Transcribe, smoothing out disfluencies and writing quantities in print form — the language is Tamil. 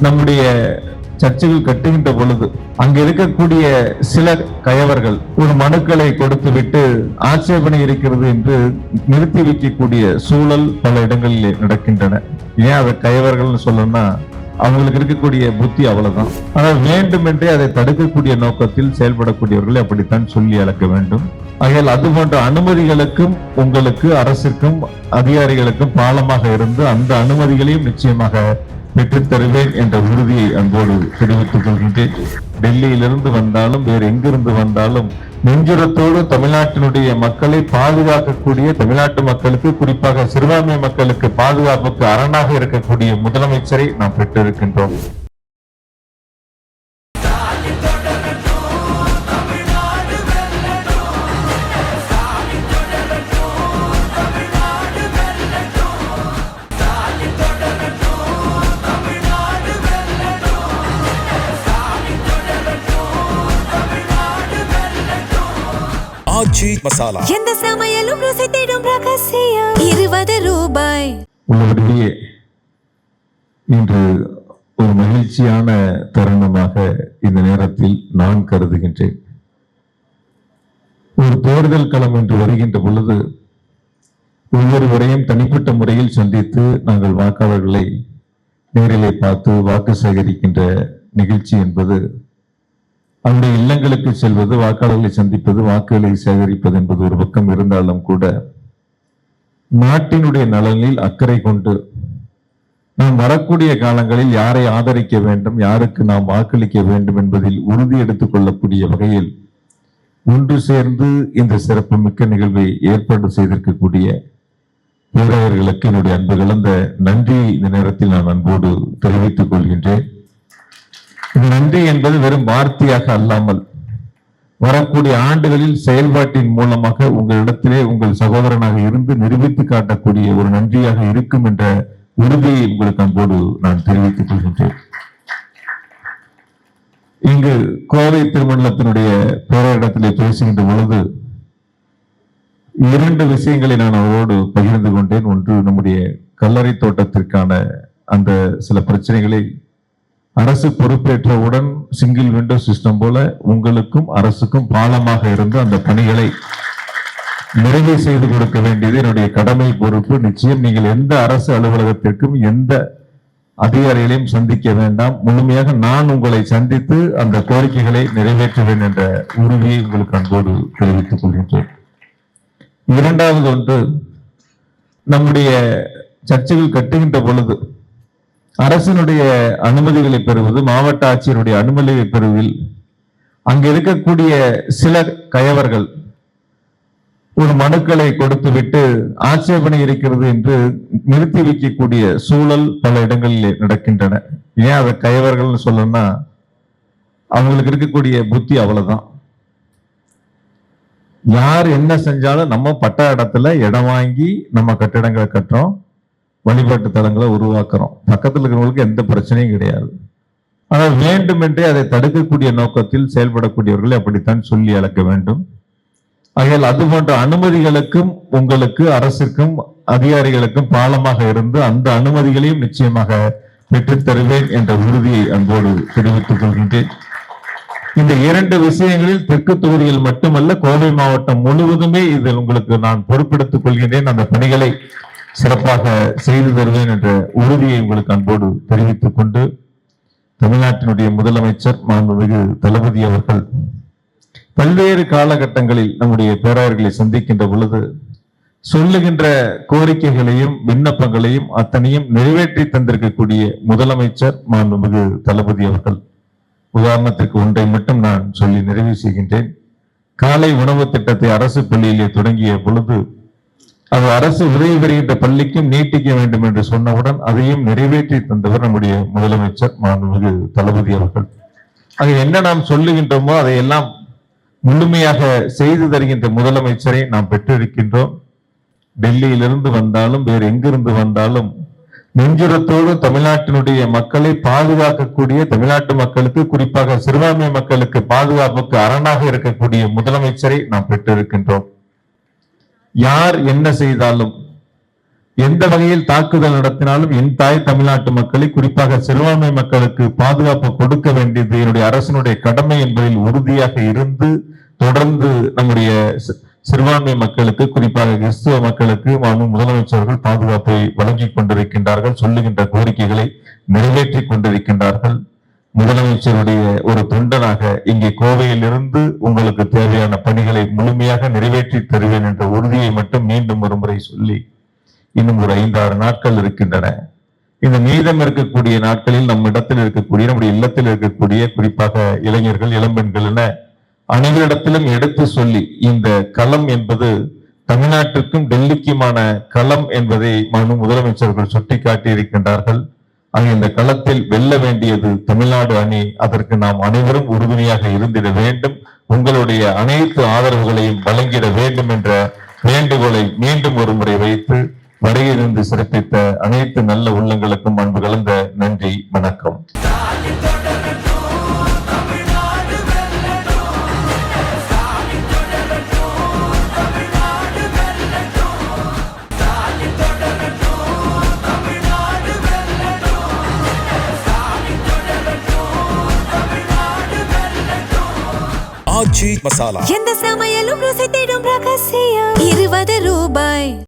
நம்முடைய சர்ச்சைகள் கட்டுகின்ற பொழுது அங்க இருக்கக்கூடிய சில கயவர்கள் ஒரு மனுக்களை கொடுத்துவிட்டு ஆட்சேபனை இருக்கிறது என்று நிறுத்தி வைக்கக்கூடிய சூழல் பல இடங்களில் நடக்கின்றன. ஏன் அதை கயவர்கள் சொல்லணும்னா அவங்களுக்கு இருக்கக்கூடிய புத்தி அவ்வளவுதான். ஆனால் வேண்டுமென்றே அதை தடுக்கக்கூடிய நோக்கத்தில் செயல்படக்கூடியவர்களை அப்படித்தான் சொல்லி அளக்க வேண்டும். ஆகையால் அது போன்ற அனுமதிகளுக்கும் உங்களுக்கு அரசுக்கும் அதிகாரிகளுக்கும் பாலமாக இருந்து அந்த அனுமதிகளையும் நிச்சயமாக பெற்றுத் தருவேன் என்ற உறுதியை அன்போடு தெரிவித்துக் கொள்கின்றேன். டெல்லியிலிருந்து வந்தாலும் வேறு எங்கிருந்து வந்தாலும் நெஞ்சுரத்தோடு தமிழ்நாட்டினுடைய மக்களை பாதுகாக்கக்கூடிய, தமிழ்நாட்டு மக்களுக்கு குறிப்பாக சிறுபான்மை மக்களுக்கு பாதுகாப்புக்கு அரணாக இருக்கக்கூடிய முதலமைச்சரை நாம் பெற்றிருக்கின்றோம். மசாலா எந்த சமையலும் ருசி தேடும் ரகசியம் 20 ரூபாய். உள்ளபடியே இன்று ஒரு மகிழ்ச்சியான தருணமாக இந்த நேரத்தில் நான் கருதுகின்றேன். ஒரு தேர்தல் களம் என்று வருகின்ற பொழுது ஒவ்வொருவரையும் தனிப்பட்ட முறையில் சந்தித்து நாங்கள் வாக்காளர்களை நேரிலே பார்த்து வாக்கு சேகரிக்கின்ற நிகழ்ச்சி என்பது, அவருடைய இல்லங்களுக்கு செல்வது, வாக்காளர்களை சந்திப்பது, வாக்குகளை சேகரிப்பது என்பது ஒரு பக்கம் இருந்தாலும் கூட நாட்டினுடைய நலனில் அக்கறை கொண்டு நாம் வரக்கூடிய காலங்களில் யாரை ஆதரிக்க வேண்டும், யாருக்கு நாம் வாக்களிக்க வேண்டும் என்பதில் உறுதி எடுத்துக் கொள்ளக்கூடிய வகையில் ஒன்று சேர்ந்து இந்த சிறப்பு மிக்க நிகழ்வை ஏற்பாடு செய்திருக்கக்கூடிய பேராயர்களுக்கு என்னுடைய அன்பு கலந்த நன்றி இந்த நேரத்தில் நான் அன்போடு தெரிவித்துக் கொள்கின்றேன். நன்றி என்பது வெறும் வார்த்தையாக அல்லாமல் வரக்கூடிய ஆண்டுகளில் செயல்பாட்டின் மூலமாக உங்களிடத்திலே உங்கள் சகோதரனாக இருந்து நிரூபித்து காட்டக்கூடிய ஒரு நன்றியாக இருக்கும் என்ற உறுதியை உங்களுக்கு அன்போடு நான் தெரிவித்துக் கொள்கின்றேன். இங்கு கோவை திருமண்டலத்தினுடைய பேரிடத்திலே பேசுகின்ற பொழுது 2 விஷயங்களை நான் அவரோடு பகிர்ந்து கொண்டேன். ஒன்று, நம்முடைய கல்லறை தோட்டத்திற்கான அந்த சில பிரச்சனைகளை அரசு பொறுப்பேற்றவுடன் சிங்கிள் விண்டோ சிஸ்டம் போல உங்களுக்கும் அரசுக்கும் பாலமாக இருந்து அந்த பணிகளை நிறைவு செய்து கொடுக்க வேண்டியது என்னுடைய கடமை, பொறுப்பு. நிச்சயம் நீங்கள் எந்த அரசு அலுவலகத்திற்கும் எந்த அதிகாரிகளையும் சந்திக்க வேண்டாம், முழுமையாக நான் உங்களை சந்தித்து அந்த கோரிக்கைகளை நிறைவேற்றுவேன் என்ற உறுதியை உங்களுக்கு அன்போடு தெரிவித்துக் கொள்கின்றேன். இரண்டாவது ஒன்று, நம்முடைய சர்ச்சைகள் கட்டுகின்ற பொழுது அரசினுடைய அனுமதிகளை பெறுவது, மாவட்ட ஆட்சியருடைய அனுமதியை பெறுவதில் அங்க இருக்கக்கூடிய சில கயவர்கள் ஒரு மனுக்களை கொடுத்துவிட்டு ஆட்சேபனை இருக்கிறது என்று நிறுத்தி வைக்கக்கூடிய சூழல் பல இடங்களில் நடக்கின்றன. ஏன் அதை கயவர்கள் சொல்லணும்னா அவங்களுக்கு இருக்கக்கூடிய புத்தி அவ்வளவுதான். யார் என்ன செஞ்சாலும் நம்ம பட்ட இடத்துல இடம் வாங்கி நம்ம கட்டிடங்களை கட்டுறோம், வழிபாட்டு தலங்களை உருவாக்குறோம், பக்கத்தில் இருக்கிறவங்களுக்கு எந்த பிரச்சனையும் கிடையாது. ஆனால் வேண்டுமென்றே அதை தடுக்கக்கூடிய நோக்கத்தில் செயல்படக்கூடியவர்களை அப்படித்தான் சொல்லி அளக்க வேண்டும். ஆகையால் அது போன்ற அனுமதிகளுக்கும் உங்களுக்கு அரசுக்கும் அதிகாரிகளுக்கும் பாலமாக இருந்து அந்த அனுமதிகளையும் நிச்சயமாக பெற்றுத் தருவேன் என்ற உறுதியை அன்போடு தெரிவித்துக் கொள்கின்றேன். இந்த 2 விஷயங்களில் தெற்கு தொகுதியில் மட்டுமல்ல, கோவை மாவட்டம் முழுவதுமே இதில் உங்களுக்கு நான் பொறுப்பெடுத்துக் கொள்கின்றேன். அந்த பணிகளை சிறப்பாக செய்து தருவேன் என்ற உறுதியை உங்களுக்கு அன்போடு தெரிவித்துக் கொண்டு, தமிழ்நாட்டினுடைய முதலமைச்சர் மாண்புமிகு தளபதி அவர்கள் பல்வேறு காலகட்டங்களில் நம்முடைய பேராயர்களை சந்திக்கின்ற பொழுது சொல்லுகின்ற கோரிக்கைகளையும் விண்ணப்பங்களையும் அத்தனையும் நிறைவேற்றி தந்திருக்கக்கூடிய முதலமைச்சர் மாண்புமிகு தளபதி அவர்கள். உதாரணத்திற்கு ஒன்றை மட்டும் நான் சொல்லி நிறைவு செய்கின்றேன். காலை உணவு திட்டத்தை அரசு பள்ளியிலே தொடங்கிய பொழுது அது அரசு உதவி பெறுகின்ற பள்ளிக்கும் நீட்டிக்க வேண்டும் என்று சொன்னவுடன் அதையும் நிறைவேற்றி தந்தவர் நம்முடைய முதலமைச்சர் மாண்புமிகு தளபதி அவர்கள். அது என்ன நாம் சொல்லுகின்றோமோ அதையெல்லாம் முழுமையாக செய்து தருகின்ற முதலமைச்சரை நாம் பெற்றிருக்கின்றோம். டெல்லியிலிருந்து வந்தாலும் வேறு எங்கிருந்து வந்தாலும் நெஞ்சுரத்தோடு தமிழ்நாட்டினுடைய மக்களை பாதுகாக்கக்கூடிய, தமிழ்நாட்டு மக்களுக்கு குறிப்பாக சிறுபான்மை மக்களுக்கு பாதுகாப்புக்கு அரணாக இருக்கக்கூடிய முதலமைச்சரை நாம் பெற்றிருக்கின்றோம். யார் என்ன செய்தாலும், எந்த வகையில் தாக்குதல் நடத்தினாலும் என் தாய் தமிழ்நாட்டு மக்களை, குறிப்பாக சிறுபான்மை மக்களுக்கு பாதுகாப்பு கொடுக்க வேண்டியது என்னுடைய அரசினுடைய கடமை என்பதில் உறுதியாக இருந்து தொடர்ந்து நம்முடைய சிறுபான்மை மக்களுக்கு, குறிப்பாக கிறிஸ்துவ மக்களுக்கு முதலமைச்சர்கள் பாதுகாப்பை வழங்கி கொண்டிருக்கின்றார்கள். சொல்லுகின்ற கோரிக்கைகளை நிறைவேற்றி கொண்டிருக்கின்றார்கள். முதலமைச்சருடைய ஒரு தொண்டனாக இங்கே கோவையில் இருந்து உங்களுக்கு தேவையான பணிகளை முழுமையாக நிறைவேற்றி தருவேன் என்ற உறுதியை மட்டும் மீண்டும் ஒரு முறை சொல்லி, இன்னும் ஒரு 5-6 நாட்கள் இருக்கின்றன. இந்த மீதம் இருக்கக்கூடிய நாட்களில் நம் இடத்தில் இருக்கக்கூடிய, நம்முடைய இல்லத்தில் இருக்கக்கூடிய குறிப்பாக இளைஞர்கள், இளம்பெண்கள் என அனைவரிடத்திலும் எடுத்து சொல்லி, இந்த களம் என்பது தமிழ்நாட்டுக்கும் டெல்லிக்குமான களம் என்பதை முதலமைச்சர்கள் சுட்டிக்காட்டி இருக்கின்றார்கள். அங்கு இந்த களத்தில் வெல்ல வேண்டியது தமிழ்நாடு அணி. அதற்கு நாம் அனைவரும் உறுதுணையாக இருந்திட வேண்டும். உங்களுடைய அனைத்து ஆதரவுகளையும் வழங்கிட வேண்டும் என்ற வேண்டுகோளை மீண்டும் ஒரு முறை வைத்து வருகையிலிருந்து சிறப்பித்த அனைத்து நல்ல உள்ளங்களுக்கும் அன்பு கலந்த நன்றி, வணக்கம். ஆச்சி மசாலா எந்த சமையலும் ருசி தேடும் ரகசியம் 20 ரூபாய்.